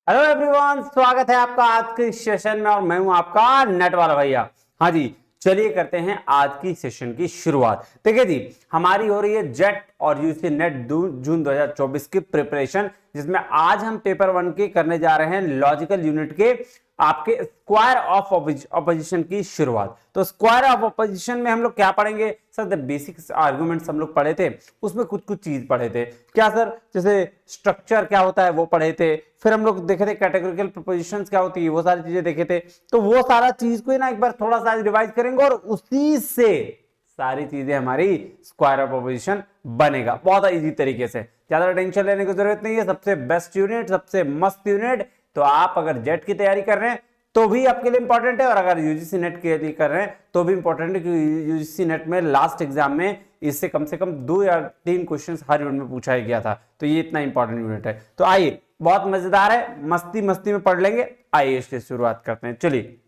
Hello everyone, स्वागत है आपका आज के सेशन में और मैं हूं आपका नेट वाला भैया। हाँ जी, चलिए करते हैं आज की सेशन की शुरुआत। देखिए जी, हमारी हो रही है जेट और यूसी नेट जून 2024 की प्रिपरेशन, जिसमें आज हम पेपर 1 के करने जा रहे हैं लॉजिकल यूनिट के आपके स्क्वायर ऑफ ऑपोजिशन की शुरुआत। तो स्क्वायर ऑफ ऑपोजिशन में हम लोग क्या पढ़ेंगे सर? द बेसिक आर्गुमेंट्स हम लोग पढ़े थे, उसमें कुछ कुछ चीज पढ़े थे क्या सर? जैसे स्ट्रक्चर क्या होता है वो पढ़े थे, फिर हम लोग देखे थे कैटेगोरिकल प्रीपोजिशंस क्या होती है, वो सारी चीजें देखे थे। तो वो सारा चीज को ना एक बार थोड़ा सा रिवाइज करेंगे और उसी से सारी चीजें हमारी स्क्वायर ऑफ ऑपोजिशन बनेगा बहुत इजी तरीके से। ज्यादा टेंशन लेने की जरूरत नहीं है। सबसे बेस्ट यूनिट, सबसे मस्त यूनिट। तो आप अगर जेट की तैयारी कर रहे हैं तो भी आपके लिए इंपॉर्टेंट है, और अगर यूजीसी नेट की तैयारी कर रहे हैं तो भी इंपॉर्टेंट है, क्योंकि यूजीसी नेट में लास्ट एग्जाम में इससे कम से कम 2 या 3 क्वेश्चंस हर यूनिट में पूछा गया था। तो ये इतना इंपॉर्टेंट यूनिट है। तो आइए, बहुत मजेदार है, मस्ती मस्ती में पढ़ लेंगे। आइए इसकी शुरुआत करते हैं। चलिए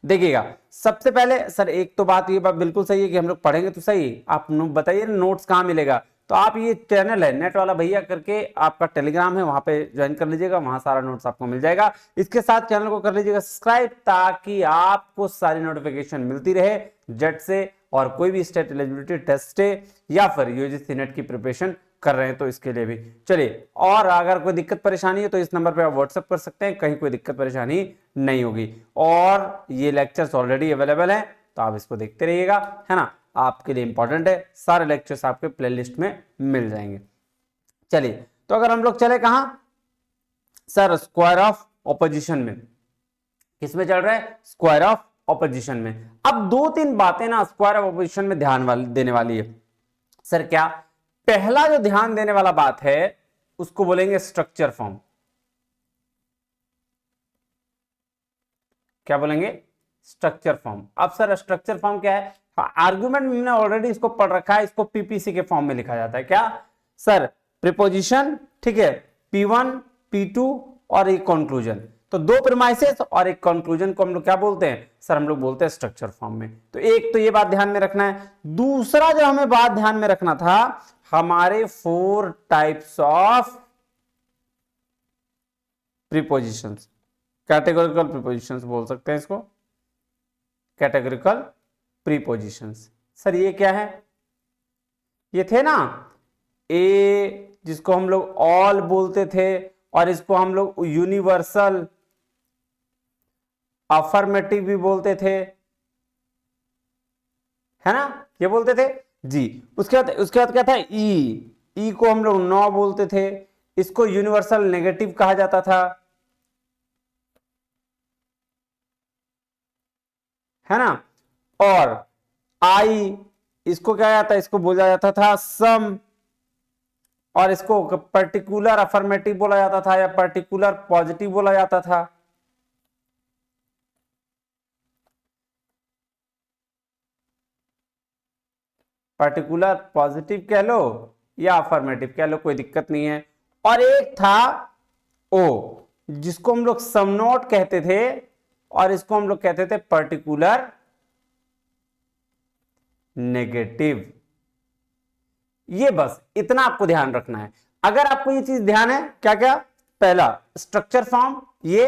देखिएगा, सबसे पहले सर एक तो बात, ये बात बिल्कुल सही है कि हम लोग पढ़ेंगे तो सही। आप बताइए नोट्स कहाँ मिलेगा? तो आप ये चैनल है नेट वाला भैया करके, आपका टेलीग्राम है, वहां पे ज्वाइन कर लीजिएगा, वहां सारा नोट्स आपको मिल जाएगा। इसके साथ चैनल को कर लीजिएगा सब्सक्राइब, ताकि आपको सारी नोटिफिकेशन मिलती रहे जेट से, और कोई भी स्टेट एलिजिबिलिटी टेस्ट है या फिर यूजीसी नेट की प्रिपरेशन कर रहे हैं तो इसके लिए भी। चलिए, और अगर कोई दिक्कत परेशानी है तो इस नंबर पे आप व्हाट्सएप कर सकते हैं, कहीं कोई दिक्कत परेशानी नहीं होगी। और ये लेक्चर्स ऑलरेडी अवेलेबल हैं, तो आप इसको देखते रहिएगा, है ना। आपके लिए इंपॉर्टेंट है, सारे लेक्चर्स आपके प्लेलिस्ट में मिल जाएंगे। चलिए, तो अगर हम लोग चले कहां सर? स्क्वायर ऑफ ऑपोजिशन में। किसमें चल रहा है? स्क्वायर ऑफ ऑपोजिशन में। अब 2-3 बातें ना स्क्वायर ऑफ ऑपोजिशन में ध्यान देने वाली है सर। क्या? पहला जो ध्यान देने वाला बात है उसको बोलेंगे स्ट्रक्चर फॉर्म। क्या बोलेंगे? Structure form. अब सर स्ट्रक्चर फॉर्म क्या है? आर्गुमेंट मैंने ऑलरेडी इसको पढ़ रखा है, इसको पीपीसी के फॉर्म में लिखा जाता है। क्या सर? प्रीपोजिशन, ठीक है, P1 P2 और एक कंक्लूजन। तो 2 प्रीमाइसेस और एक कंक्लूजन को हम लोग क्या बोलते हैं सर? हम लोग बोलते हैं स्ट्रक्चर फॉर्म में। तो एक तो ये बात ध्यान में रखना है। दूसरा जो हमें बात ध्यान में रखना था, हमारे 4 types of prepositions, categorical prepositions बोल सकते हैं इसको, कैटेगोरिकल प्रीपोजिशंस। सर ये क्या है? ये थे ना ए, जिसको हम लोग ऑल बोलते थे, और इसको हम लोग यूनिवर्सल अफर्मेटिव भी बोलते थे, है ना, ये बोलते थे जी। उसके बाद क्या था? ई को हम लोग नो बोलते थे, इसको यूनिवर्सल नेगेटिव कहा जाता था, है ना। और आई, इसको क्या जाता है? इसको बोला जाता था सम, और इसको पर्टिकुलर अफर्मेटिव बोला जाता था या पर्टिकुलर पॉजिटिव बोला जाता था। पर्टिकुलर पॉजिटिव कह लो या अफर्मेटिव कह लो, कोई दिक्कत नहीं है। और एक था ओ, जिसको हम लोग सम नोट कहते थे, और इसको हम लोग कहते थे पर्टिकुलर नेगेटिव। ये बस इतना आपको ध्यान रखना है। अगर आपको ये चीज ध्यान है, क्या क्या? पहला स्ट्रक्चर फॉर्म, ये,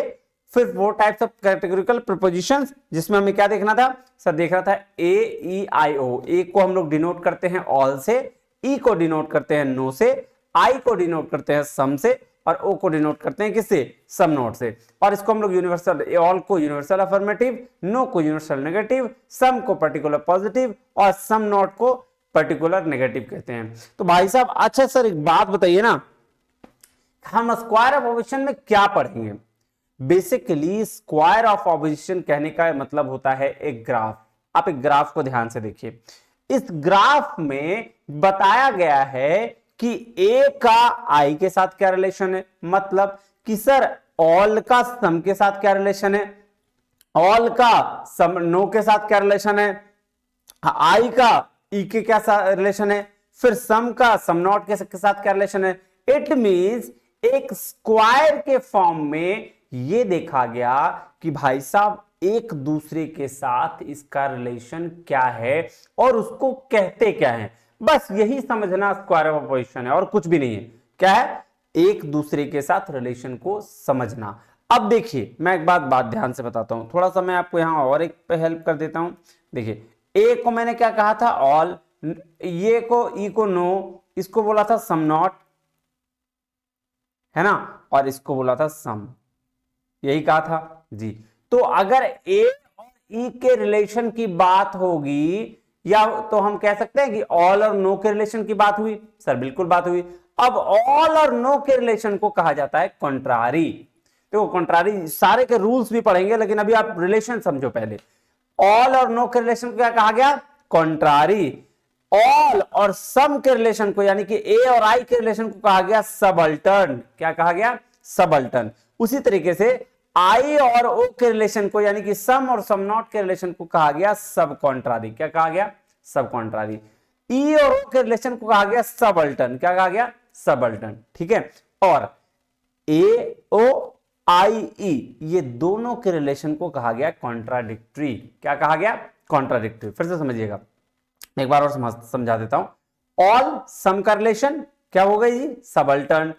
फिर 4 टाइप्स ऑफ कैटेगोरिकल प्रीपोजिशंस, जिसमें हमें क्या देखना था सर? देखना था ए ई आई ओ। ए को हम लोग डिनोट करते हैं ऑल से, ई को डिनोट करते हैं नो से, आई को डिनोट करते हैं सम से, और ओ को डिनोट करते हैं किससे? सम नोट से। और इसको हम लोग यूनिवर्सल, ऑल को यूनिवर्सल अफर्मेटिव, नो को यूनिवर्सल नेगेटिव, सम को पर्टिकुलर पॉजिटिव, और सम नोट को पर्टिकुलर नेगेटिव कहते हैं। तो भाई साहब, अच्छा सर एक बात बताइए ना, हम स्क्वायर ऑफ ऑपोजिशन में क्या पढ़ेंगे? बेसिकली स्क्वायर ऑफ ऑपोजिशन कहने का मतलब होता है एक ग्राफ। आप एक ग्राफ को ध्यान से देखिए। इस ग्राफ में बताया गया है कि ए का आई के साथ क्या रिलेशन है, मतलब कि सर ऑल का सम के साथ क्या रिलेशन है, ऑल का सम नो के साथ क्या रिलेशन है, आई का ई के क्या रिलेशन है, फिर सम का सम नॉट के साथ क्या रिलेशन है। इट मींस एक स्क्वायर के फॉर्म में ये देखा गया कि भाई साहब एक दूसरे के साथ इसका रिलेशन क्या है और उसको कहते क्या है। बस यही समझना स्क्वायर ऑफ ऑपोजिशन है, और कुछ भी नहीं है। क्या है? एक दूसरे के साथ रिलेशन को समझना। अब देखिए मैं एक बात ध्यान से बताता हूं, थोड़ा सा मैं आपको यहां और एक पे हेल्प कर देता हूं। देखिए ए को मैंने क्या कहा था, ऑल, ये को ई को नो, इसको बोला था सम नॉट, है ना, और इसको बोला था सम, यही कहा था जी। तो अगर ए और ई के रिलेशन की बात होगी, या तो हम कह सकते हैं कि ऑल और नो के रिलेशन की बात हुई, सर बिल्कुल बात हुई। अब ऑल और नो के रिलेशन को कहा जाता है कॉन्ट्रारी। देखो कॉन्ट्रारी सारे के रूल्स भी पढ़ेंगे, लेकिन अभी आप रिलेशन समझो पहले। ऑल और नो के रिलेशन को क्या कहा गया, कॉन्ट्रारी। ऑल और सम के रिलेशन को, यानी कि ए और आई के रिलेशन को कहा गया सबअल्टर्न। क्या कहा गया, सबअल्टर्न। उसी तरीके से आई और ओ के रिलेशन को, यानी कि सम और सम नॉट के रिलेशन को कहा गया सब कॉन्ट्रारी। क्या कहा गया, सब कॉन्ट्रारी। ई और ओ के रिलेशन को कहा गया सबअल्टर्न। क्या कहा गया, सबअल्टर्न, ठीक है। और ए ओ आई ई, ये दोनों के रिलेशन को कहा गया कॉन्ट्राडिक्टरी। क्या कहा गया, कॉन्ट्राडिक्टरी। फिर से समझिएगा, एक बार और समझा देता हूं। ऑल सम का रिलेशन क्या हो गई जी, सबअल्टर्न।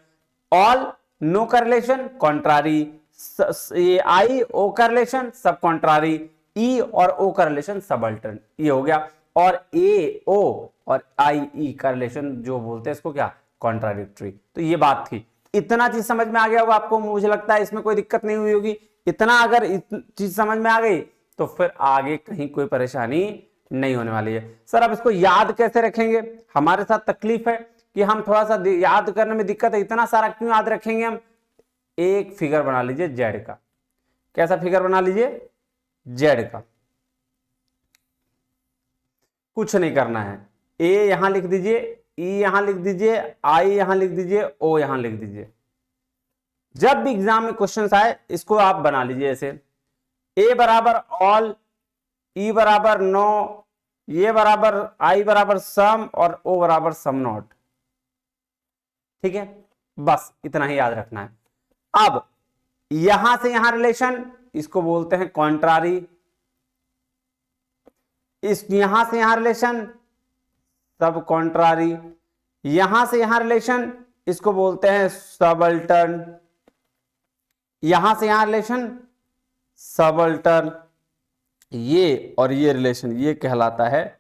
ऑल नो का रिलेशन कॉन्ट्रारी। आई ओ का रिलेशन सब कॉन्ट्रारी। ई और ओ का रिलेशन सबअल्टर्न, ये हो गया। और ए ओ और आई ई का रिलेशन जो बोलते हैं इसको क्या, कॉन्ट्राडिक्टरी। तो ये बात थी, इतना चीज समझ में आ गया होगा आपको, मुझे लगता है इसमें कोई दिक्कत नहीं हुई होगी। इतना अगर चीज समझ में आ गई तो फिर आगे कहीं कोई परेशानी नहीं होने वाली है। सर अब इसको याद कैसे रखेंगे, हमारे साथ तकलीफ है कि हम थोड़ा सा याद करने में दिक्कत है, इतना सारा क्यों याद रखेंगे हम। एक फिगर बना लीजिए जेड का। कैसा फिगर बना लीजिए, जेड का। कुछ नहीं करना है, ए यहां लिख दीजिए, ई यहां लिख दीजिए, आई यहां लिख दीजिए, ओ यहां लिख दीजिए। जब भी एग्जाम में क्वेश्चन आए इसको आप बना लीजिए ऐसे, ए बराबर ऑल, ई बराबर नो, ये बराबर आई बराबर सम, और ओ बराबर सम नॉट। ठीक है, बस इतना ही याद रखना है। अब यहां से यहां रिलेशन, इसको बोलते हैं कॉन्ट्रारी। इस यहां से यहां रिलेशन सब कॉन्ट्रारी। यहां से यहां रिलेशन इसको बोलते हैं सबअल्टर्न। यहां से यहां रिलेशन सबअल्टर्न। ये और ये रिलेशन ये कहलाता है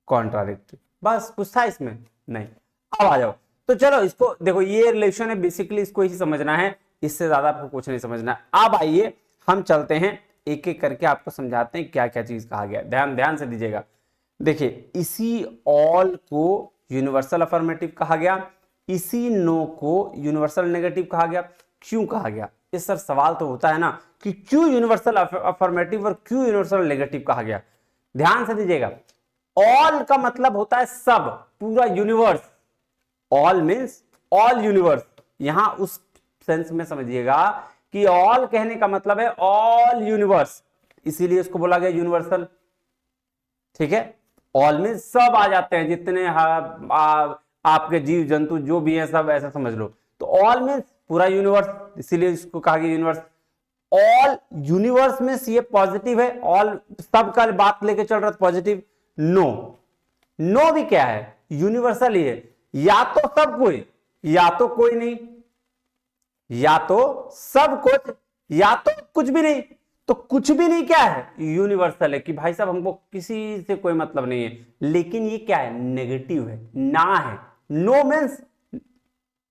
कॉन्ट्राडिक्टरी। बस कुछ था इसमें नहीं। अब आ जाओ, तो चलो इसको देखो, ये रिलेशन है बेसिकली, इसको ही समझना है, इससे ज्यादा आपको कुछ नहीं समझना है। अब आइए हम चलते हैं एक एक करके आपको समझाते हैं क्या क्या चीज कहा गया। ध्यान से दीजिएगा। देखिए इसी ऑल को यूनिवर्सल अफर्मेटिव कहा गया, इसी नो को यूनिवर्सल नेगेटिव कहा गया। क्यों कहा गया, इस सर सवाल तो होता है ना कि क्यों यूनिवर्सल अफर्मेटिव और क्यों यूनिवर्सल नेगेटिव कहा गया। ध्यान से दीजिएगा, ऑल का मतलब होता है सब, पूरा universe. All means all universe. यहां उस सेंस में समझिएगा कि ऑल कहने का मतलब है ऑल यूनिवर्स, इसीलिए इसको बोला गया यूनिवर्सल। ठीक है, ऑल मींस सब आ जाते हैं, जितने आपके जीव जंतु जो भी है सब, ऐसा समझ लो। तो ऑल मींस पूरा यूनिवर्स, इसीलिए इसको कहा गया यूनिवर्स। ऑल यूनिवर्स में ये पॉजिटिव है, ऑल सब का बात लेके चल रहा था पॉजिटिव। नो भी क्या है, यूनिवर्सल ही है, या तो सब कोई या तो कोई नहीं, या तो सब कुछ या तो कुछ भी नहीं। तो कुछ भी नहीं क्या है, यूनिवर्सल है कि भाई साहब हमको किसी से कोई मतलब नहीं है। लेकिन ये क्या है, नेगेटिव है, ना है। नो मींस,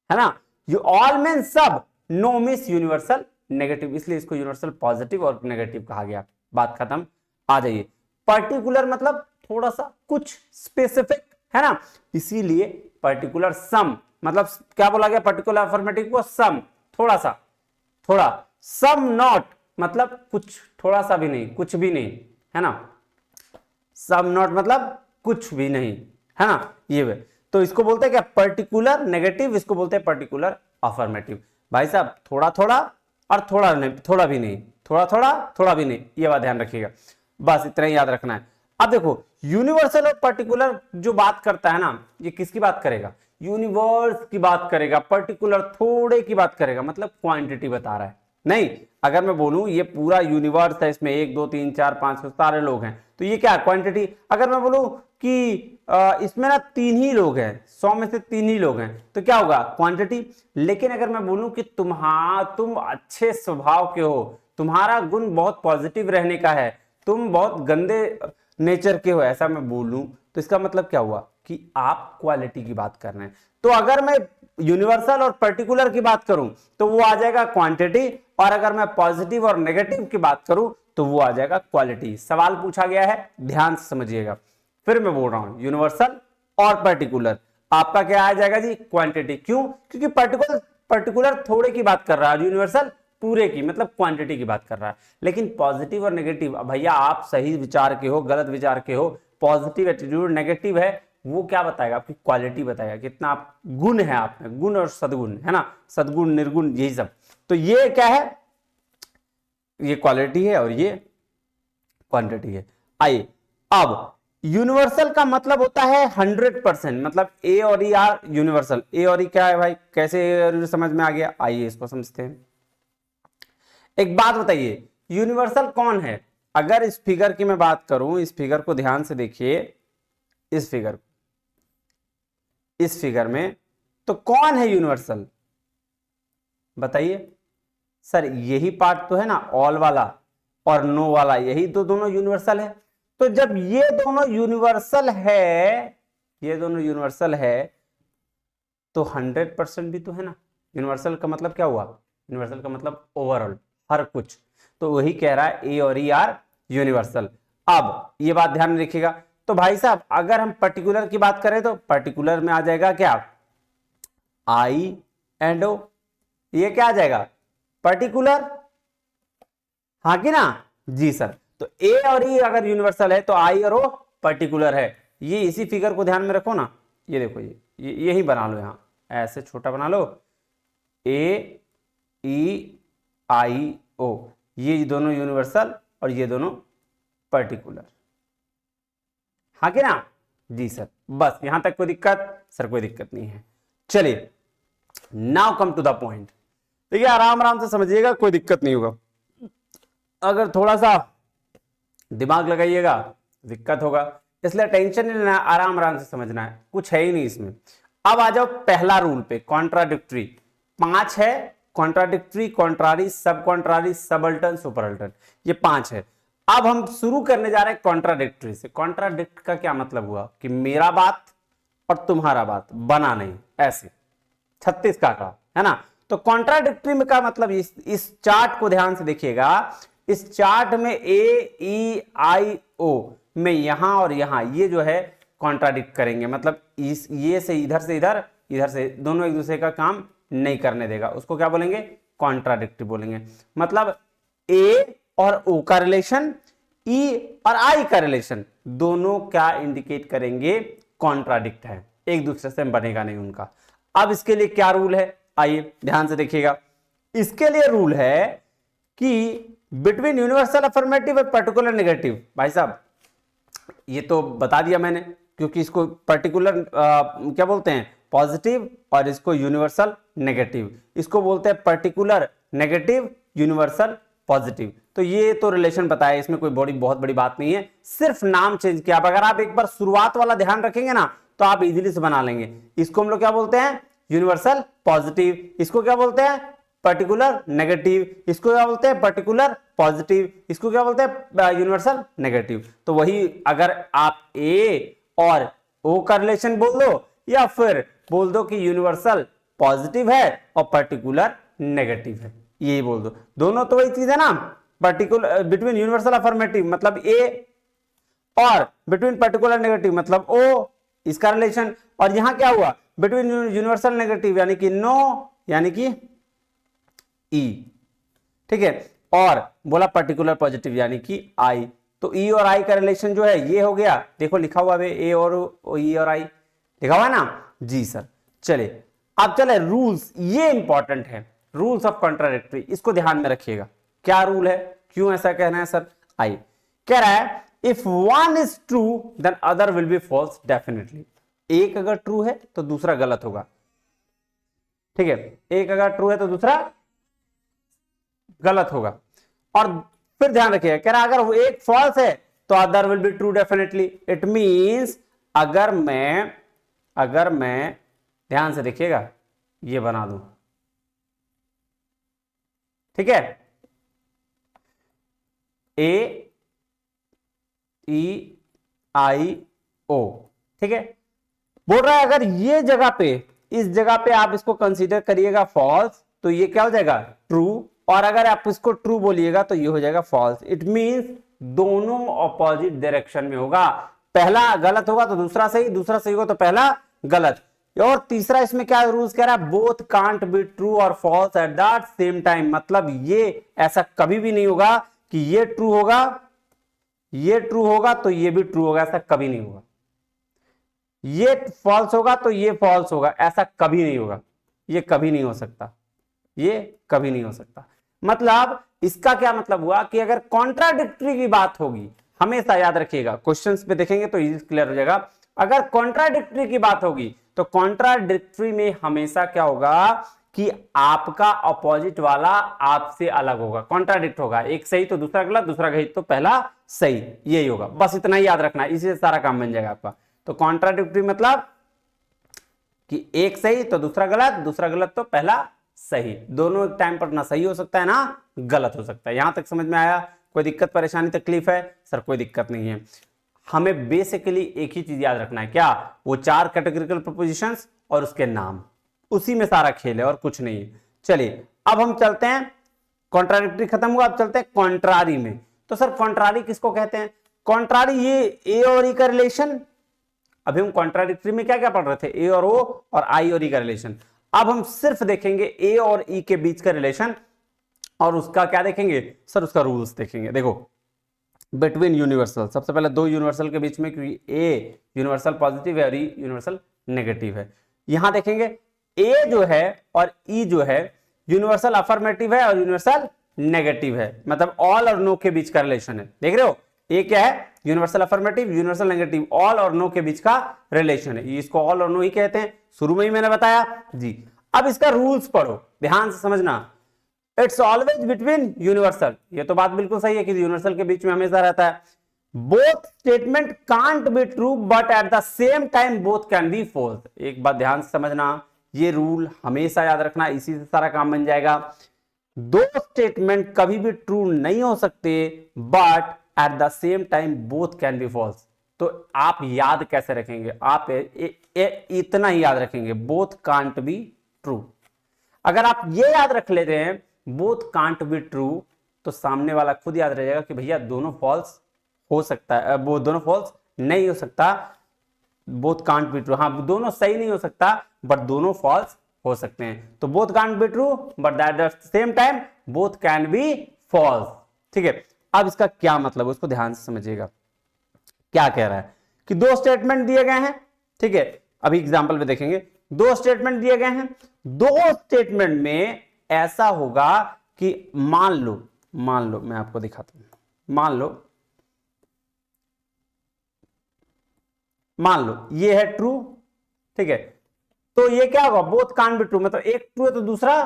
है ना, यू ऑल मींस सब, नो मींस यूनिवर्सल नेगेटिव, इसलिए इसको यूनिवर्सल पॉजिटिव और नेगेटिव कहा गया। बात खत्म। आ जाइए, पर्टिकुलर मतलब थोड़ा सा कुछ स्पेसिफिक, है ना, इसीलिए पर्टिकुलर। सम मतलब क्या बोला गया, पर्टिकुलर अफर्मेटिव को सम, थोड़ा सा, थोड़ा। सम नॉट मतलब कुछ, थोड़ा सा भी नहीं, कुछ भी नहीं, है ना। सम नॉट मतलब कुछ भी नहीं, है ना, ये वे। तो इसको बोलते हैं क्या, पर्टिकुलर नेगेटिव, इसको बोलते हैं पर्टिकुलर अफर्मेटिव। भाई साहब थोड़ा थोड़ा और थोड़ा नहीं, थोड़ा भी नहीं, थोड़ा थोड़ा थोड़ा भी नहीं, ये बात ध्यान रखिएगा। बस इतना ही याद रखना है। अब देखो यूनिवर्सल और पर्टिकुलर जो बात करता है ना, ये किसकी बात करेगा, यूनिवर्स की बात करेगा। पर्टिकुलर थोड़े की बात करेगा, मतलब क्वांटिटी बता रहा है। नहीं, अगर मैं बोलूं ये पूरा यूनिवर्स है, इसमें 1 2 3 4 5 सारे लोग हैं, तो ये क्या है, क्वांटिटी। अगर मैं बोलूं कि इसमें ना 3 ही लोग हैं, 100 में से 3 ही लोग हैं, तो क्या होगा क्वांटिटी। लेकिन अगर मैं बोलूं कि तुम अच्छे स्वभाव के हो, तुम्हारा गुण बहुत पॉजिटिव रहने का है, तुम बहुत गंदे नेचर के हो, ऐसा मैं बोलूं, तो इसका मतलब क्या हुआ कि आप क्वालिटी की बात कर रहे हैं। तो अगर मैं यूनिवर्सल और पर्टिकुलर की बात करूं तो वो आ जाएगा क्वांटिटी, और अगर मैं पॉजिटिव और नेगेटिव की बात करूं तो वो आ जाएगा क्वालिटी। सवाल पूछा गया है, ध्यान से समझिएगा। फिर मैं बोल रहा हूं यूनिवर्सल और पर्टिकुलर, आपका क्या आ जाएगा जी क्वांटिटी। क्यों? क्योंकि पर्टिकुलर थोड़े की बात कर रहा है, यूनिवर्सल पूरे की मतलब क्वांटिटी की बात कर रहा है। लेकिन पॉजिटिव और नेगेटिव, भैया आप सही विचार के हो गलत विचार के हो, पॉजिटिव एटीट्यूड, नेगेटिव है, वो क्या बताएगा आपकी क्वालिटी बताएगा, कितना आप गुण है आप में, गुण और सदगुण है ना, सदगुण निर्गुण यही सब। तो ये क्या है, ये क्वालिटी है और ये क्वांटिटी है। आइए अब यूनिवर्सल का मतलब होता है 100%, मतलब ए और ई आर यूनिवर्सल। ए और ई क्या है भाई, कैसे समझ में आ गया, आइए इसको समझते हैं। एक बात बताइए, यूनिवर्सल कौन है? अगर इस फिगर की मैं बात करूं, इस फिगर को ध्यान से देखिए, इस फिगर में तो कौन है यूनिवर्सल बताइए। सर यही पार्ट तो है ना, ऑल वाला और नो वाला, यही तो दोनों यूनिवर्सल है। तो जब ये दोनों यूनिवर्सल है, ये दोनों यूनिवर्सल है, तो 100% भी तो है ना। यूनिवर्सल का मतलब क्या हुआ, यूनिवर्सल का मतलब ओवरऑल, हर कुछ। तो वही कह रहा है ए और ई आर यूनिवर्सल। अब ये बात ध्यान में रखिएगा। तो भाई साहब अगर हम पर्टिकुलर की बात करें तो पर्टिकुलर में आ जाएगा क्या, आई एंड ओ। ये क्या आ जाएगा पर्टिकुलर, हाँ कि ना जी सर। तो ए और ई अगर यूनिवर्सल है तो आई और ओ पर्टिकुलर है। ये इसी फिगर को ध्यान में रखो ना, ये देखो, ये यही बना लो, यहां ऐसे छोटा बना लो, ए ई आई ओ, ये दोनों यूनिवर्सल और ये दोनों पर्टिकुलर, हाँ कि ना जी सर। बस यहां तक कोई दिक्कत? सर कोई दिक्कत नहीं है। चलिए now come to the point. देखिए आराम आराम से समझिएगा, कोई दिक्कत नहीं होगा। अगर थोड़ा सा दिमाग लगाइएगा दिक्कत होगा, इसलिए टेंशन नहीं लेना, आराम आराम से समझना है, कुछ है ही नहीं इसमें। अब आ जाओ पहला रूल पे, कॉन्ट्राडिक्टरी। 5 है, कॉन्ट्राडिक्टरी, कॉन्ट्रारी, सब कॉन्ट्रारी, सबअल्टर्न, सुपरअल्टर्न, ये 5 है। अब हम शुरू करने जा रहे हैं कॉन्ट्राडिक्टरी से। कॉन्ट्राडिक्ट का क्या मतलब हुआ कि मेरा बात और तुम्हारा बात बना नहीं, ऐसे 36 का है ना। तो कॉन्ट्राडिक्टरी में का मतलब इस चार्ट को ध्यान से देखिएगा। इस चार्ट में ए ई आई ओ में यहां और यहां ये जो है कॉन्ट्राडिक्ट करेंगे, मतलब इस ये से इधर से इधर, इधर से, दोनों एक दूसरे का काम नहीं करने देगा, उसको क्या बोलेंगे कॉन्ट्राडिक्टरी बोलेंगे। मतलब ए और ओ का रिलेशन, ई और आई का रिलेशन, दोनों क्या इंडिकेट करेंगे कॉन्ट्राडिक्ट है, एक दूसरे से बनेगा नहीं उनका। अब इसके लिए क्या रूल है, आइए ध्यान से देखिएगा। इसके लिए रूल है कि बिटवीन यूनिवर्सल अफर्मेटिव और पर्टिकुलर नेगेटिव, भाई साहब ये तो बता दिया मैंने, क्योंकि इसको पर्टिकुलर क्या बोलते हैं पॉजिटिव, और इसको यूनिवर्सल नेगेटिव, इसको बोलते हैं पर्टिकुलर नेगेटिव, यूनिवर्सल पॉजिटिव। तो ये तो रिलेशन बताया, इसमें कोई बहुत बड़ी बात नहीं है, सिर्फ नाम चेंज किया। अगर आप एक बार शुरुआत वाला ध्यान रखेंगे ना तो आप इजीली से बना लेंगे। इसको हम लोग क्या बोलते हैं यूनिवर्सल पॉजिटिव, इसको क्या बोलते हैं पर्टिकुलर नेगेटिव, इसको क्या बोलते हैं पर्टिकुलर पॉजिटिव, इसको क्या बोलते हैं यूनिवर्सल नेगेटिव। तो वही अगर आप ए और ओ का रिलेशन बोल दो, या फिर बोल दो कि यूनिवर्सल पॉजिटिव है और पर्टिकुलर नेगेटिव है, यही बोल दो, दोनों तो वही चीज है ना। पर्टिकुलर बिटवीन यूनिवर्सल अफर्मेटिव मतलब ए, और बिटवीन पर्टिकुलर नेगेटिव मतलब ओ, इसका रिलेशन। और यहां क्या हुआ बिटवीन यूनिवर्सल नेगेटिव यानी कि नो, यानी कि ई, ठीक है, और बोला पर्टिकुलर पॉजिटिव यानी कि आई। तो ई और आई का रिलेशन जो है ये हो गया, देखो लिखा हुआ है ए और ई और आई लिखा हुआ है ना जी सर। चलिए अब चले रूल्स, ये इंपॉर्टेंट है, रूल्स ऑफ कॉन्ट्राडिक्टरी, इसको ध्यान में रखिएगा। क्या रूल है, क्यों ऐसा कहना है सर, आई कह रहा है if one is true then other will be false definitely. एक अगर ट्रू है तो दूसरा गलत होगा, ठीक है, एक अगर ट्रू है तो दूसरा गलत होगा। और फिर ध्यान रखिएगा, कह रहा अगर वो एक फॉल्स है तो other will be true definitely. It means अगर मैं ध्यान से देखिएगा ये बना दूं, ठीक है, AEIO, ठीक है, बोल रहा है अगर ये जगह पे, इस जगह पे आप इसको कंसीडर करिएगा फॉल्स, तो ये क्या हो जाएगा ट्रू, और अगर आप इसको ट्रू बोलिएगा तो ये हो जाएगा फॉल्स। इट मींस दोनों ऑपोजिट डायरेक्शन में होगा, पहला गलत होगा तो दूसरा सही, दूसरा सही होगा तो पहला गलत। और तीसरा इसमें क्या रूल्स कह रहा है, बोथ कांट बी ट्रू और false at the same time, मतलब ये ऐसा कभी भी नहीं होगा कि ये ट्रू होगा, ये ट्रू होगा तो ये भी ट्रू होगा, ऐसा कभी नहीं होगा। ये फॉल्स होगा तो ये फॉल्स होगा, ऐसा कभी नहीं होगा, ये कभी नहीं हो सकता, ये कभी नहीं हो सकता। मतलब इसका क्या मतलब हुआ कि अगर कॉन्ट्राडिक्टरी की बात होगी, हमेशा याद रखिएगा, क्वेश्चंस पे देखेंगे तो इजी क्लियर हो जाएगा, अगर कॉन्ट्राडिक्टरी की बात होगी तो कॉन्ट्राडिक्टरी में हमेशा क्या होगा कि आपका अपोजिट वाला आपसे अलग होगा, कॉन्ट्राडिक्ट होगा, एक सही तो दूसरा गलत, दूसरा गलत तो पहला सही, यही होगा, बस इतना ही याद रखना है, इसी से सारा काम बन जाएगा आपका। तो कॉन्ट्राडिक्टरी मतलब कि एक सही तो दूसरा गलत, दूसरा गलत तो पहला सही, दोनों एक टाइम पर ना सही हो सकता है ना गलत हो सकता है। यहां तक समझ में आया? कोई दिक्कत परेशानी तकलीफ है? सर कोई दिक्कत नहीं है। हमें बेसिकली एक ही चीज याद रखना है, क्या? वो 4 कैटेगरिकल प्रपोजिशंस और उसके नाम, उसी में सारा खेल है और कुछ नहीं है। चलिए अब हम चलते हैं, कॉन्ट्राडिक्टरी खत्म हुआ, अब चलते हैं कॉन्ट्रारी में। तो सर कॉन्ट्रारी किसको कहते हैं? कॉन्ट्रारी ये ए और ई का रिलेशन, अभी हम कॉन्ट्राडिक्टरी में क्या क्या पढ़ रहे थे, ए और ओ और आई और ई का रिलेशन। अब हम सिर्फ देखेंगे ए और ई के बीच का रिलेशन, और उसका क्या देखेंगे सर, उसका रूल्स देखेंगे। देखो बिटवीन यूनिवर्सल, सबसे पहले 2 यूनिवर्सल के बीच में, क्योंकि ए यूनिवर्सल पॉजिटिव है और ई यूनिवर्सल नेगेटिव है। यहां देखेंगे ए जो है और ई जो है यूनिवर्सल अफर्मेटिव है और यूनिवर्सल नेगेटिव है, मतलब ऑल और नो के बीच का रिलेशन है। देख रहे हो, ए क्या है? Universal affirmative, universal negative, all और नो के बीच का रिलेशन है, इसको ऑल और नो ही कहते हैं, शुरू में ही मैंने बताया जी। अब इसका रूल्स पढ़ो, ध्यान से समझना। इट्स ऑलवेज बिटवीन यूनिवर्सल, ये तो बात बिल्कुल सही है कि यूनिवर्सल के बीच में हमेशा रहता है। Both statement can't be true but at the same time both can be false. एक बात ध्यान से समझना, ये रूल हमेशा याद रखना, इसी से सारा काम बन जाएगा। 2 स्टेटमेंट कभी भी ट्रू नहीं हो सकते but at the same time both can be false. तो आप याद कैसे रखेंगे? आप इतना ही याद रखेंगे, बोथ कांट बी ट्रू। अगर आप ये याद रख लेते हैं बोथ कांट बी ट्रू, तो सामने वाला खुद याद रह जाएगा कि भैया दोनों फॉल्स हो सकता है, वो दोनों फॉल्स नहीं हो सकता, बोथ कांट बी ट्रू। हाँ, दोनों सही नहीं हो सकता बट दोनों फॉल्स हो सकते हैं। तो both can't be true but at the same time both can be false. ठीक है, अब इसका क्या मतलब है उसको ध्यान से समझिएगा। क्या कह रहा है कि 2 स्टेटमेंट दिए गए हैं, ठीक है, अभी एग्जांपल में देखेंगे। 2 स्टेटमेंट दिए गए हैं, 2 स्टेटमेंट में ऐसा होगा कि मान लो मैं आपको दिखाता हूं, मान लो ये है ट्रू, ठीक है, तो ये क्या होगा, बोथ कांट बी ट्रू, मतलब एक ट्रू है तो दूसरा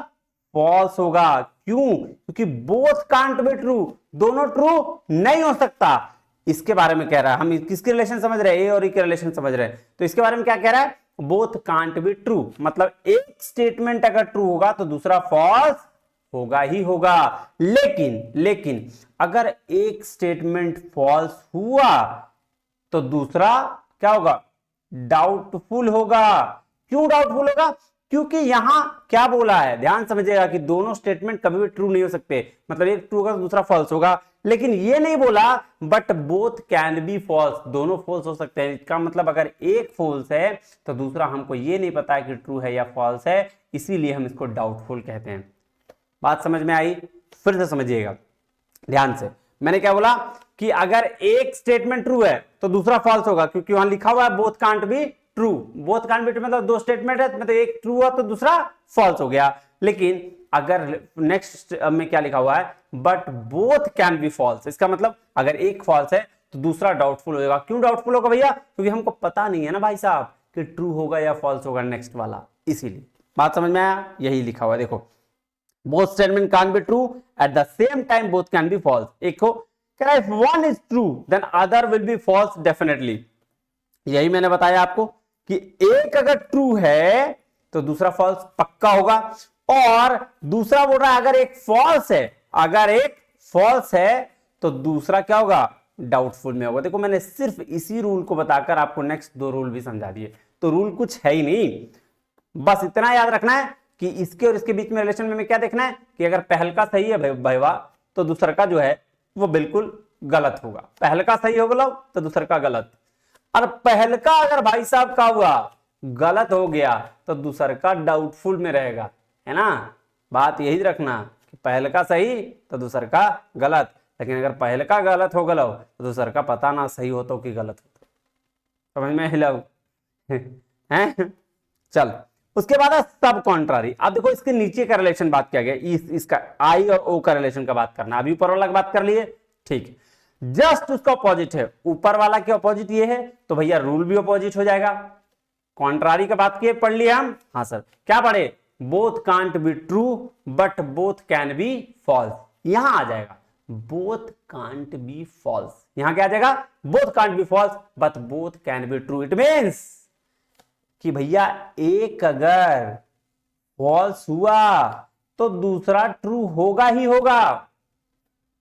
फॉल्स होगा। क्यों? क्योंकि बोथ कांट बी ट्रू, दोनों ट्रू नहीं हो सकता। इसके बारे में कह रहा है, हम किसके रिलेशन समझ रहे हैं? ए और ई के रिलेशन समझ रहे हैं। तो इसके बारे में क्या कह रहा है? बोथ कांट बी ट्रू, मतलब एक स्टेटमेंट अगर ट्रू होगा तो दूसरा फॉल्स होगा ही होगा। लेकिन अगर एक स्टेटमेंट फॉल्स हुआ तो दूसरा क्या होगा? डाउटफुल होगा। क्यों डाउटफुल होगा? क्योंकि यहां क्या बोला है, ध्यान समझिएगा कि दोनों स्टेटमेंट कभी भी ट्रू नहीं हो सकते, मतलब एक ट्रू होगा तो दूसरा फॉल्स होगा। लेकिन ये नहीं बोला but both can be false, दोनों फॉल्स हो सकते हैं। इसका मतलब अगर एक फॉल्स है तो दूसरा हमको ये नहीं पता है कि ट्रू है या फॉल्स है, इसीलिए हम इसको डाउटफुल कहते हैं। बात समझ में आई? फिर से समझिएगा ध्यान से। मैंने क्या बोला कि अगर एक स्टेटमेंट ट्रू है तो दूसरा फॉल्स होगा, क्योंकि वहां लिखा हुआ है both can't be true. Both can't be true मतलब 2 स्टेटमेंट है, मतलब एक ट्रू हुआ तो दूसरा फॉल्स हो गया। लेकिन अगर नेक्स्ट में क्या लिखा हुआ है, but both can be false, इसका मतलब अगर एक फॉल्स है तो दूसरा डाउटफुल होगा। क्यों डाउटफुल होगा भैया? क्योंकि हमको पता नहीं है ना भाई साहब कि ट्रू होगा या फॉल्स होगा नेक्स्ट वाला, इसीलिए। बात समझ में आया? यही लिखा हुआ है, देखो both statement can't be true at the same time both can be false। एक को कह रहा है if one is true then other will be false definitely। यही मैंने बताया आपको कि एक अगर ट्रू है तो दूसरा फॉल्स पक्का होगा, और दूसरा बोल रहा है अगर एक फॉल्स है, अगर एक फॉल्स है तो दूसरा क्या होगा, डाउटफुल में होगा। देखो मैंने सिर्फ इसी रूल को बताकर आपको नेक्स्ट दो रूल भी समझा दिए, तो रूल कुछ है ही नहीं, बस इतना याद रखना है कि इसके और इसके बीच में रिलेशन में क्या देखना है कि अगर पहल का सही है भैया तो दूसरा का जो है वो बिल्कुल गलत होगा, पहल का सही होगा तो दूसरा का गलत, और पहल का अगर भाई साहब का हुआ गलत हो गया तो दूसरा का डाउटफुल में रहेगा, है ना। बात यही रखना कि पहल का सही तो दूसरा का गलत, लेकिन अगर पहल का गलत हो गलो तो दूसरा का पता ना सही हो तो कि गलत हो, समझ में हिलाओ हैं। चल उसके बाद है सब कॉन्ट्रारी। अब देखो इसके नीचे का रिलेशन बात किया गया, इसका आई और ओ का रिलेशन का बात करना, अभी ऊपर वाला की बात कर लिए, ठीक। जस्ट उसका अपोजिट है, ऊपर वाला के अपोजिट ये है तो भैया रूल भी अपोजिट हो जाएगा। कॉन्ट्रारी का बात किए, पढ़ लिए हम, हाँ सर क्या पढ़े, both can't be true but both can be false, यहां आ जाएगा बोथ कांट बी फॉल्स, यहां क्या आ जाएगा, both can't be false but both can be true. It means कि भैया एक अगर फॉल्स हुआ तो दूसरा ट्रू होगा ही होगा।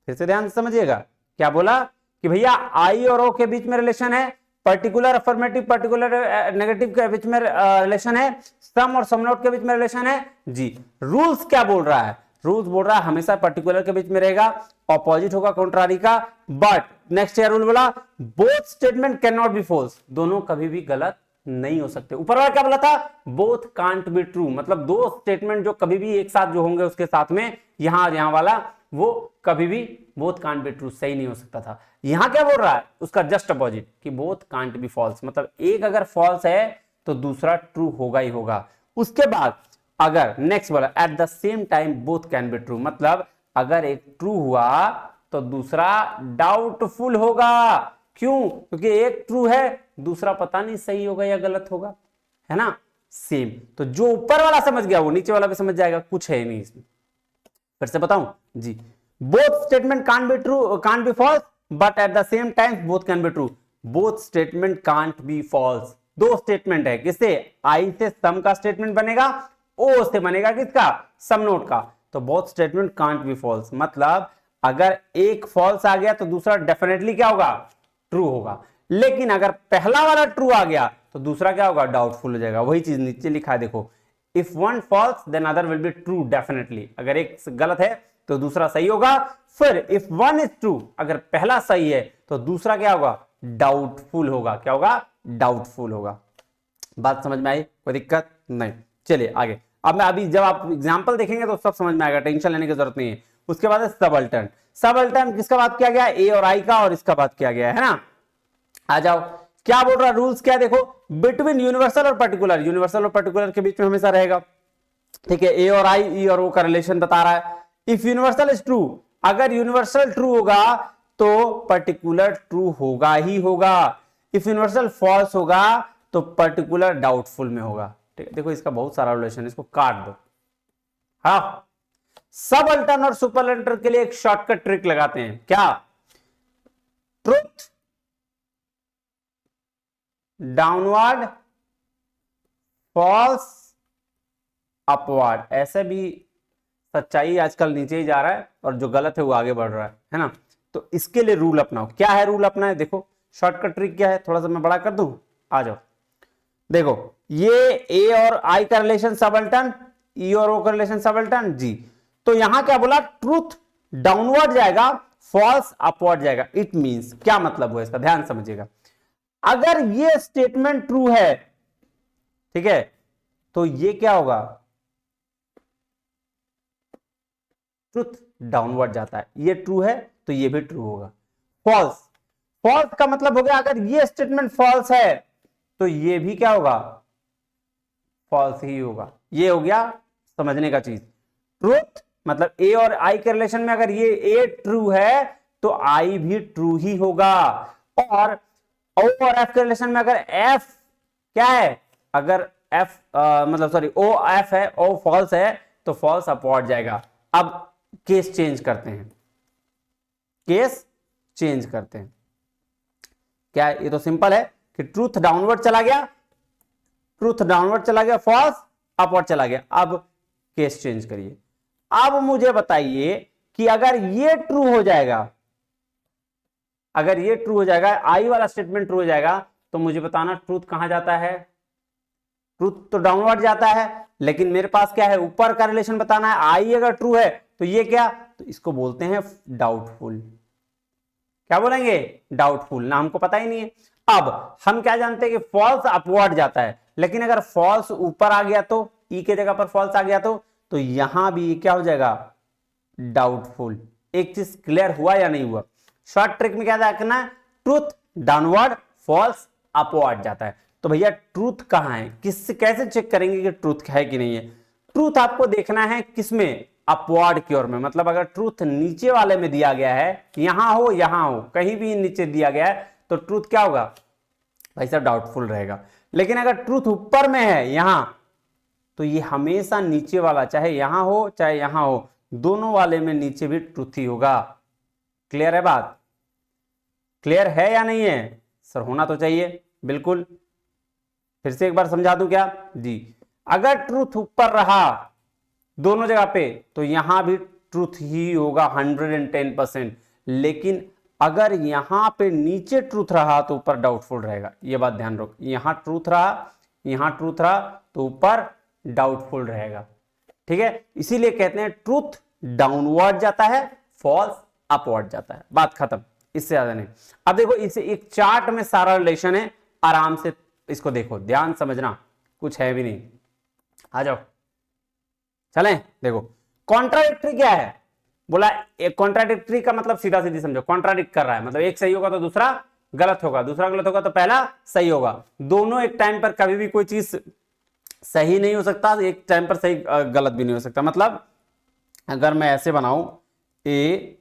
फिर से ध्यान से समझिएगा, क्या बोला कि भैया आई और ओ के बीच में रिलेशन है, पर्टिकुलर अफर्मेटिव पर्टिकुलर नेगेटिव के बीच में रिलेशन है, सम और सम नोट के बीच में रिलेशन है जी। रूल्स क्या बोल रहा है, रूल्स बोल रहा है हमेशा पर्टिकुलर के बीच में रहेगा, ऑपोजिट होगा कॉन्ट्रारी का, बट नेक्स्ट ईयर रूल बोला both statement can not be false, दोनों कभी भी गलत नहीं हो सकते। ऊपर वाला क्या बोला था, बोथ कांट बी ट्रू, मतलब दो स्टेटमेंट जो कभी भी एक साथ जो होंगे उसके साथ में, यहां वाला वो कभी भी बोथ कांट बी ट्रू सही नहीं हो सकता था। यहां क्या बोल रहा है, उसका जस्ट अपोजिट कि बोथ कांट बी फॉल्स, मतलब एक अगर फॉल्स है तो दूसरा ट्रू होगा ही होगा। उसके बाद अगर नेक्स्ट बोला eight the same time both can be true, मतलब अगर एक ट्रू हुआ तो दूसरा डाउटफुल होगा। क्यों, क्योंकि एक ट्रू है दूसरा पता नहीं सही होगा या गलत होगा, है ना। सेम, तो जो ऊपर वाला समझ गया वो नीचे वाला भी समझ जाएगा, कुछ है नहीं इसमें। फिर से बताऊं जी, both statement can't be true can't be false but at the same time both can be true. Both statement can't be false, दो स्टेटमेंट है, किससे, आई से सम का स्टेटमेंट बनेगा, ओ से बनेगा किसका, सम नोट का, तो both statement can't be false, मतलब अगर एक फॉल्स आ गया तो दूसरा डेफिनेटली क्या होगा, ट्रू होगा। लेकिन अगर पहला वाला ट्रू आ गया तो दूसरा क्या होगा, डाउटफुल हो जाएगा। वही चीज नीचे लिखा है देखो, if one false then other will be true definitely, अगर एक गलत है तो दूसरा सही होगा। फिर इफ वन इज ट्रू, अगर पहला सही है तो दूसरा क्या होगा, डाउटफुल होगा। क्या होगा, डाउटफुल होगा। बात समझ में आई, कोई दिक्कत नहीं। चलिए आगे, अब मैं अभी जब आप एग्जांपल देखेंगे तो सब समझ में आएगा, टेंशन लेने की जरूरत नहीं है। उसके बाद है सबअल्टर्न। सबअल्टर्न किसका बात किया गया, ए और आई का, और इसका बात किया गया है ना। आ जाओ, क्या बोल रहा है रूल्स, क्या देखो, बिटवीन यूनिवर्सल और पर्टिकुलर, यूनिवर्सल और पर्टिकुलर के बीच में हमेशा रहेगा, ठीक है। ए और आई, ई और ओ का रिलेशन बता रहा है। इफ यूनिवर्सल इज ट्रू, अगर यूनिवर्सल ट्रू होगा तो पर्टिकुलर ट्रू होगा ही होगा। इफ यूनिवर्सल फॉल्स होगा तो पर्टिकुलर डाउटफुल में होगा, ठीक है। देखो इसका बहुत सारा रिलेशन, इसको काट दो। हाँ, सब अल्टर्न और सुपर अल्टर्न के लिए एक शॉर्टकट ट्रिक लगाते हैं, क्या, ट्रुथ डाउनवर्ड फॉल्स अपवर्ड, ऐसे भी सच्चाई आजकल नीचे ही जा रहा है और जो गलत है वो आगे बढ़ रहा है ना। तो इसके लिए रूल अपनाओ, क्या है रूल अपनाए, देखो शॉर्टकट ट्रिक क्या है, थोड़ा सा मैं बड़ा कर दूं, आ जाओ। देखो ये ए और आई का रिलेशन सबअल्टर्न, ई और ओ का रिलेशन सबअल्टर्न जी। तो यहां क्या बोला, ट्रूथ डाउनवर्ड जाएगा, फॉल्स अपवर्ड जाएगा। इट मींस क्या मतलब हुआ इसका, ध्यान समझिएगा। अगर ये स्टेटमेंट ट्रू है, ठीक है, तो ये क्या होगा, ट्रूथ डाउनवर्ड जाता है, ये ट्रू है तो ये भी ट्रू होगा। फॉल्स, फॉल्स का मतलब हो गया अगर ये स्टेटमेंट फॉल्स है तो ये भी क्या होगा, फॉल्स ही होगा। ये हो गया समझने का चीज। ट्रूथ मतलब ए और आई के रिलेशन में अगर ये ए ट्रू है तो आई भी ट्रू ही होगा, और ओ और एफ के रिलेशन में अगर एफ क्या है, अगर एफ मतलब सॉरी ओ एफ है, ओ फॉल्स है तो फॉल्स अपवर्ड जाएगा। अब केस चेंज करते हैं, केस चेंज करते हैं, क्या है? ये तो सिंपल है, कि ट्रूथ डाउनवर्ड चला गया, ट्रूथ डाउनवर्ड चला गया, फॉल्स अपवर्ड चला गया। अब केस चेंज करिए। अब मुझे बताइए कि अगर ये ट्रू हो जाएगा, अगर ये ट्रू हो जाएगा, आई वाला स्टेटमेंट ट्रू हो जाएगा, तो मुझे बताना ट्रूथ कहां जाता है। ट्रूथ तो डाउनवर्ड जाता है, लेकिन मेरे पास क्या है, ऊपर का रिलेशन बताना है। आई अगर ट्रू है तो ये क्या, तो इसको बोलते हैं डाउटफुल। क्या बोलेंगे, डाउटफुल। ना हमको पता ही नहीं है। अब हम क्या जानते हैं कि फॉल्स अपवर्ड जाता है, लेकिन अगर फॉल्स ऊपर आ गया तो, ई के जगह पर फॉल्स आ गया तो यहां भी क्या हो जाएगा, डाउटफुल। एक चीज क्लियर हुआ या नहीं हुआ। शॉर्ट ट्रिक में क्या रखना है, ट्रूथ डाउनवर्ड, फॉल्स अपवर्ड जाता है। तो भैया ट्रूथ कहां है, कैसे चेक करेंगे कि ट्रूथ है कि नहीं है। ट्रूथ आपको देखना है किसमें, अपवर्ड की ओर में। मतलब अगर ट्रूथ नीचे वाले में दिया गया है, यहां हो, कहीं भी नीचे दिया गया है, तो ट्रूथ क्या होगा भाई साहब, डाउटफुल रहेगा। लेकिन अगर ट्रूथ ऊपर में है यहां, तो ये हमेशा नीचे वाला, चाहे यहां हो चाहे यहां हो, दोनों वाले में नीचे भी ट्रूथ ही होगा। क्लियर है बात, क्लियर है या नहीं है सर, होना तो चाहिए बिल्कुल। फिर से एक बार समझा दूं क्या जी, अगर ट्रूथ ऊपर रहा दोनों जगह पे, तो यहां भी ट्रूथ ही होगा 110%। लेकिन अगर यहां पे नीचे ट्रूथ रहा तो ऊपर डाउटफुल रहेगा। ये बात ध्यान रखो, यहां ट्रूथ रहा तो ऊपर डाउटफुल रहेगा। ठीक है, इसीलिए कहते हैं ट्रूथ डाउनवर्ड जाता है, फॉल्स अपवर्ड जाता है। बात खत्म, इससे ज्यादा नहीं। अब देखो, इसे एक चार्ट में सारा रिलेशन है, आराम से इसको देखो, ध्यान समझना, कुछ है भी नहीं। आ जाओ चलें। देखो कॉन्ट्राडिक्टरी क्या है, बोला एक कॉन्ट्राडिक्टरी का मतलब सीधा सीधी समझो, कॉन्ट्राडिक्ट कर रहा है, मतलब एक सही होगा तो दूसरा गलत होगा, दूसरा गलत होगा तो पहला सही होगा। दोनों एक टाइम पर कभी भी कोई चीज सही नहीं हो सकता, एक टाइम पर सही गलत भी नहीं हो सकता। मतलब अगर मैं ऐसे बनाऊं ए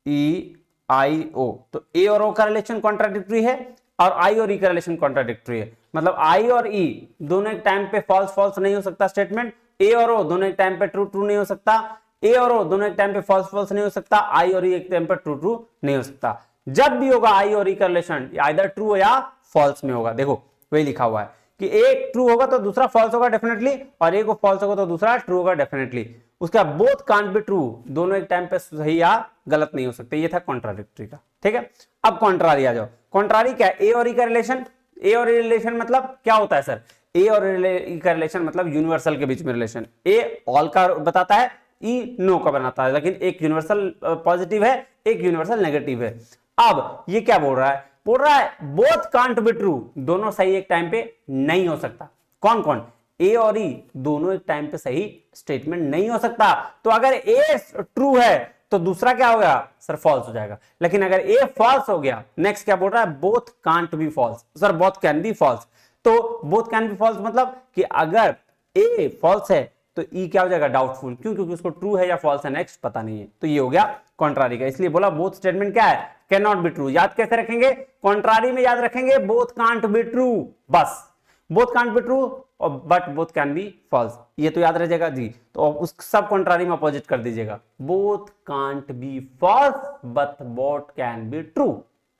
ई आई ओ, तो ए और ओ का रिलेशन कॉन्ट्राडिक्टरी है, और आई और ई का रिलेशन कॉन्ट्राडिक्टरी है। मतलब आई और ई दोनों एक टाइम पे फॉल्स फॉल्स नहीं हो सकता स्टेटमेंट, ए और ओ दोनों एक टाइम पे ट्रू ट्रू नहीं हो सकता, ए और ओ दोनों एक टाइम पे फॉल्स फॉल्स नहीं हो सकता, आई और ई एक टाइम पे ट्रू ट्रू नहीं हो सकता। जब भी होगा आई और ई का रिलेशन आइदर ट्रू या फॉल्स में होगा। देखो वही लिखा हुआ है कि एक ट्रू होगा तो दूसरा फॉल्स होगा डेफिनेटली, और एक फॉल्स होगा तो दूसरा ट्रू होगा डेफिनेटली। उसका बोथ कांट बी ट्रू, दोनों एक टाइम पे सही या गलत नहीं हो सकते। ये था कॉन्ट्राडिक्टरी का। ठीक है, अब कॉन्ट्रारी आ जाओ। कॉन्ट्रारी क्या है, ए और ई का रिलेशन। ए और ई रिलेशन मतलब क्या होता है सर, ए और ई का रिलेशन मतलब यूनिवर्सल के बीच में रिलेशन। ए ऑल का बताता है, ई नो का बनाता है, लेकिन एक यूनिवर्सल पॉजिटिव है, एक यूनिवर्सल नेगेटिव है। अब ये क्या बोल रहा है, बोथ कांट बी ट्रू, दोनों सही एक टाइम पे नहीं हो सकता। कौन कौन, ए और ई दोनों एक टाइम पे सही स्टेटमेंट नहीं हो सकता। तो अगर ए ट्रू है तो दूसरा क्या होगा सर, फॉल्स हो जाएगा। लेकिन अगर ए फॉल्स हो गया, नेक्स्ट क्या बोल रहा है, both can't be false, sir both can be false. तो बोथ कैन बी फॉल्स मतलब कि अगर ए फॉल्स है तो ई क्या हो जाएगा, डाउटफुल। क्यों, क्योंकि उसको ट्रू है या फॉल्स है नेक्स्ट पता नहीं है। तो ये हो गया कॉन्ट्रारी का। इसलिए बोला बोथ स्टेटमेंट क्या है, कैन नॉट बी ट्रू। याद कैसे रखेंगे, कॉन्ट्रारी में याद रखेंगे बोथ कांट बी ट्रू, बस बोथ कांट बी ट्रू और but both can be false, ये तो याद रह जाएगा जी। तो उस सब कॉन्ट्रारी में अपोजिट कर दीजिएगा, both can't be false but both can be true.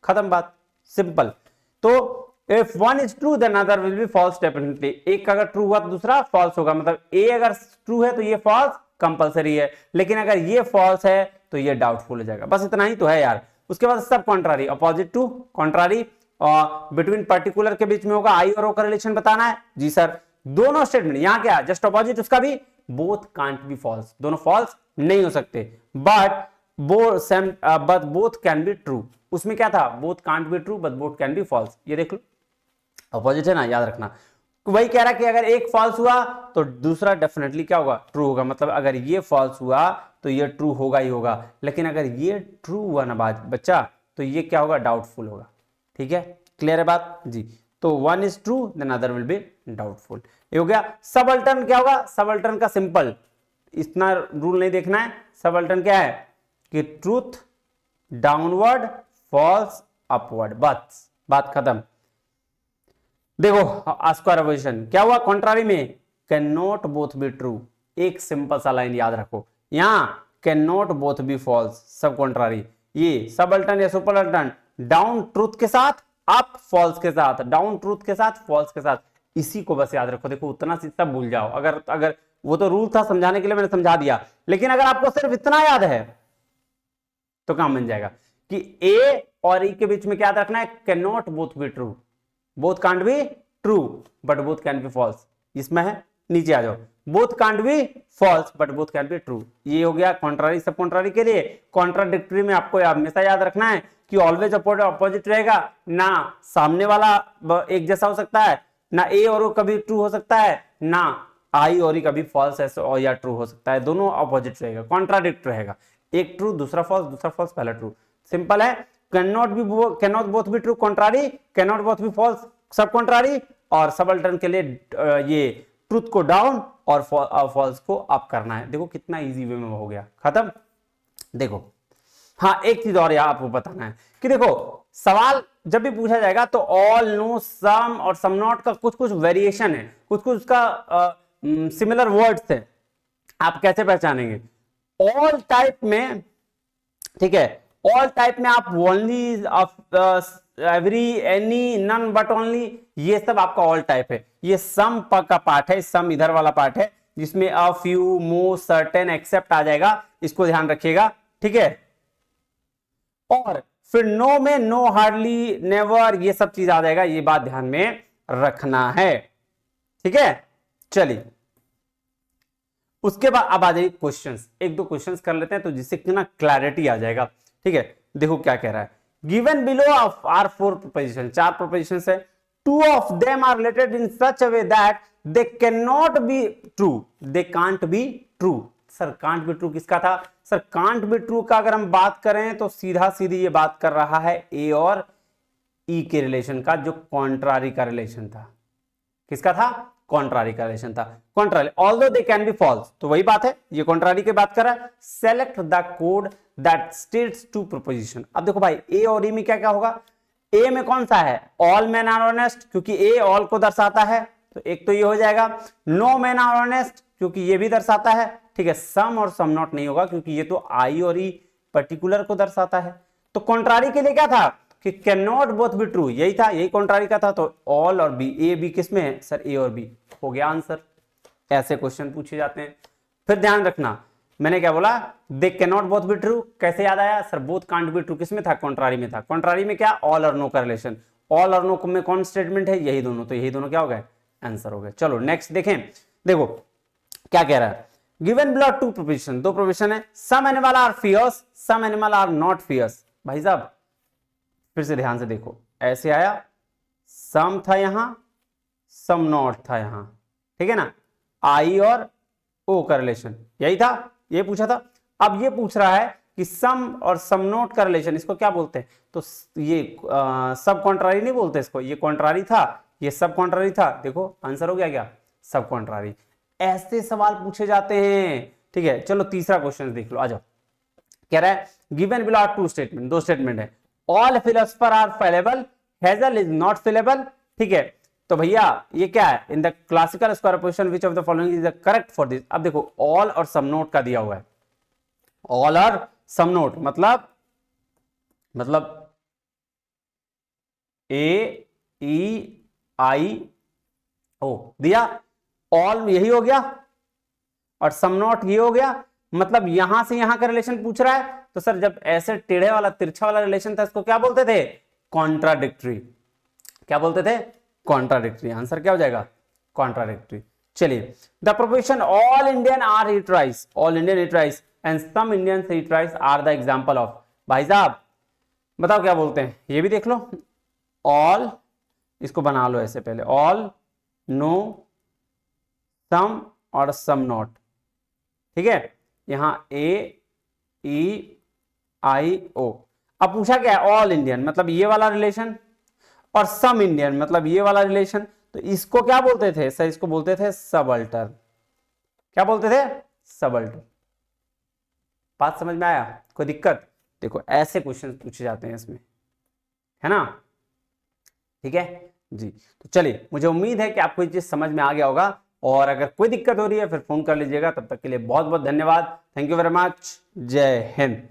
खत्म बात, सिंपल। तो if one is true then other will be false definitely. एक अगर ट्रू हुआ तो दूसरा फॉल्स होगा। मतलब ए अगर ट्रू है तो ये फॉल्स कंपलसरी है, लेकिन अगर ये फॉल्स है तो ये डाउटफुल हो जाएगा। बस इतना ही तो है यार। उसके बाद सब contrary, opposite to contrary, between particular के बीच में होगा, आई और ओ का रिलेशन बताना है जी सर। दोनों स्टेटमेंट यहां क्या जस्ट अपोजिट, उसका भी बोथ कांट बी फॉल्स, दोनों फॉल्स नहीं हो सकते, but both can be true. उसमें क्या था, both can't be true but both can be false. ये देख लो अपोजिट है ना, याद रखना। वही कह रहा है कि अगर एक फॉल्स हुआ तो दूसरा डेफिनेटली क्या होगा, ट्रू होगा। मतलब अगर ये फॉल्स हुआ तो ये ट्रू होगा ही होगा, लेकिन अगर ये ट्रू हुआ ना बच्चा तो ये क्या होगा, डाउटफुल होगा। ठीक है, क्लियर है बात जी। तो one is true then other will be doubtful. ये हो गया। सबअल्टर्न क्या होगा, सबअल्टर्न का सिंपल, इतना रूल नहीं देखना है। सबअल्टर्न क्या है कि ट्रूथ डाउनवर्ड, फॉल्स अपवर्ड, बस बात खत्म। देखो स्क्वायर ऑपोजिशन क्या हुआ, कॉन्ट्रारी में can not both be true. एक सिंपल सा लाइन याद रखो, यहां can not both be false, subcontrary. ये सबअल्टर्न या सुपरअल्टर्न डाउन ट्रूथ के साथ, अप फॉल्स के साथ, डाउन ट्रूथ के साथ, फॉल्स के साथ, इसी को बस याद रखो। देखो उतना सी सब भूल जाओ। अगर वो तो रूल था समझाने के लिए, मैंने समझा दिया, लेकिन अगर आपको सिर्फ इतना याद है तो काम बन जाएगा कि ए और ई के बीच में क्या याद रखना है, can not both be true, both can't be true but both can be false. इसमें है, नीचे आ जाओ, both can't be false but both can be true. ये हो गया कॉन्ट्रारी सब कॉन्ट्रारी के लिए। कॉन्ट्राडिक्टरी में आपको हमेशा याद रखना है कि ऑलवेज अपोजिट रहेगा, ना सामने वाला एक जैसा हो सकता है, ना ए और ओ कभी ट्रू हो सकता है, ना आई और ई कभी फॉल्स और या ट्रू हो सकता है, दोनों अपोजिट रहेगा, कॉन्ट्राडिक्ट रहेगा। एक ट्रू दूसरा फॉल्स पहला ट्रू। सिंपल है, can not both be true contrary, can not both be false subcontrary, और सबअल्टर्न के लिए ये ट्रूथ को डाउन और फॉल्स को अप करना है। देखो कितना इजी वे में हो गया, खत्म। देखो हाँ, एक चीज और यहाँ आपको बताना है कि देखो सवाल जब भी पूछा जाएगा तो ऑल, नो, सम और सम नॉट का कुछ कुछ वेरिएशन है, कुछ कुछ उसका सिमिलर वर्ड्स है। आप कैसे पहचानेंगे? ऑल टाइप में, ठीक है, ऑल टाइप में आप only, every, any, none, but only, ये सब आपका ऑल टाइप है। ये सम का पार्ट है, सम इधर वाला पार्ट है जिसमें अ, फ्यू, मोस्ट, सर्टेन, एक्सेप्ट आ जाएगा, इसको ध्यान रखिएगा, ठीक है। और फिर नो में नो, हार्डली, नेवर, ये सब चीज आ जाएगा, ये बात ध्यान में रखना है, ठीक है। चलिए उसके बाद अब आ जाइए क्वेश्चंस, एक दो क्वेश्चंस कर लेते हैं तो जिससे कि ना क्लैरिटी आ जाएगा, ठीक है। देखो क्या कह रहा है, given below are 4 proposition, 4 proposition है, 2 of them are related in such a way that they can not be true, they can't be true. Sir can't be true किसका था? सर कांट बी ट्रू का अगर हम बात करें तो सीधा सीधी ये बात कर रहा है ए और ई के रिलेशन का, जो कॉन्ट्रारी का रिलेशन था। किसका था? कॉन्ट्रारी का रिलेशन था, contrary. Although they can be false, तो वही बात है, ये कॉन्ट्रारी की बात कर रहा है। Select the code that states two proposition. अब देखो भाई ए और ई में क्या क्या होगा, ए में कौन सा है? ऑल मैन आर ऑनेस्ट, क्योंकि ए ऑल को दर्शाता है, तो एक तो ये हो जाएगा। नो मैन आर ऑनेस्ट, क्योंकि ये भी दर्शाता है, ठीक है। सम और सम नॉट नहीं होगा क्योंकि ये तो आई और ई पर्टिकुलर को दर्शाता है। तो कॉन्ट्रारी के लिए क्या था कि can not both be true, यही था, यही कॉन्ट्रारी का था। तो ऑल और बी, ए बी किस में है? सर ए और बी, हो गया आंसर। ऐसे क्वेश्चन पूछे जाते हैं। फिर ध्यान रखना, मैंने क्या बोला? दे can not both be true, कैसे याद आया? Sir both can't be true किसमें था? कॉन्ट्रारी में था। कॉन्ट्रारी में क्या? ऑल और नो का रिलेशन। ऑल और नो में कौन स्टेटमेंट है? यही दोनों, तो यही दोनों क्या हो गए? आंसर हो गए। चलो नेक्स्ट देखें। देखो क्या कह रहा है, गिवन बिलो 2 प्रोपोजिशन, 2 प्रोपोजिशन है। Some animal are fierce, some animal are not fierce. भाई साहब फिर से ध्यान से देखो, ऐसे आया, सम था यहां, सम नॉट था यहां, ठीक है ना। आई और ओ का रिलेशन यही था, ये पूछा था। अब ये पूछ रहा है कि सम और सम नॉट का रिलेशन, इसको क्या बोलते हैं? तो ये सब कॉन्ट्रारी नहीं बोलते इसको, ये कॉन्ट्रारी था, ये सब कॉन्ट्रारी था। देखो आंसर हो गया क्या? सब कॉन्ट्रारी। ऐसे सवाल पूछे जाते हैं, ठीक है। चलो तीसरा क्वेश्चन देख लो, आ जाओ। कह रहा है given below are 2 statement, 2 statement है। All philosopher are fallible, Hegel is not fallible, ठीक है। तो भैया ये क्या है? In the classical square position which of the following is the correct for this. अब देखो ऑल और सम नोट का दिया हुआ है, ऑल और सम नोट मतलब ए ई आई ओ दिया, ऑल यही हो गया और सम नॉट ये हो गया, मतलब यहां से यहां का रिलेशन पूछ रहा है। तो सर जब ऐसे टेढ़े वाला तिरछा वाला रिलेशन था, इसको क्या बोलते थे? कॉन्ट्राडिक्टरी। क्या बोलते थे? कॉन्ट्राडिक्टरी। आंसर क्या हो जाएगा? कॉन्ट्राडिक्टरी। चलिए, the proposition all Indian are eat rice, all Indian eat rice and some Indians eat rice are the example of. भाई साहब बताओ क्या बोलते हैं, ये भी देख लो। ऑल, इसको बना लो ऐसे पहले, ऑल, नो, सम और सम नॉट, ठीक है। यहां ए ई आई ओ। अब पूछा क्या है? ऑल इंडियन मतलब ये वाला रिलेशन, और सम इंडियन मतलब ये वाला रिलेशन। तो इसको क्या बोलते थे? सर इसको बोलते थे सबअल्टर। क्या बोलते थे? सबअल्टर। बात समझ में आया? कोई दिक्कत? देखो ऐसे क्वेश्चन पूछे जाते हैं इसमें, है ना, ठीक है जी। तो चलिए, मुझे उम्मीद है कि आपको ये चीज समझ में आ गया होगा, और अगर कोई दिक्कत हो रही है फिर फोन कर लीजिएगा। तब तक के लिए बहुत बहुत धन्यवाद। Thank you very much. जय हिंद।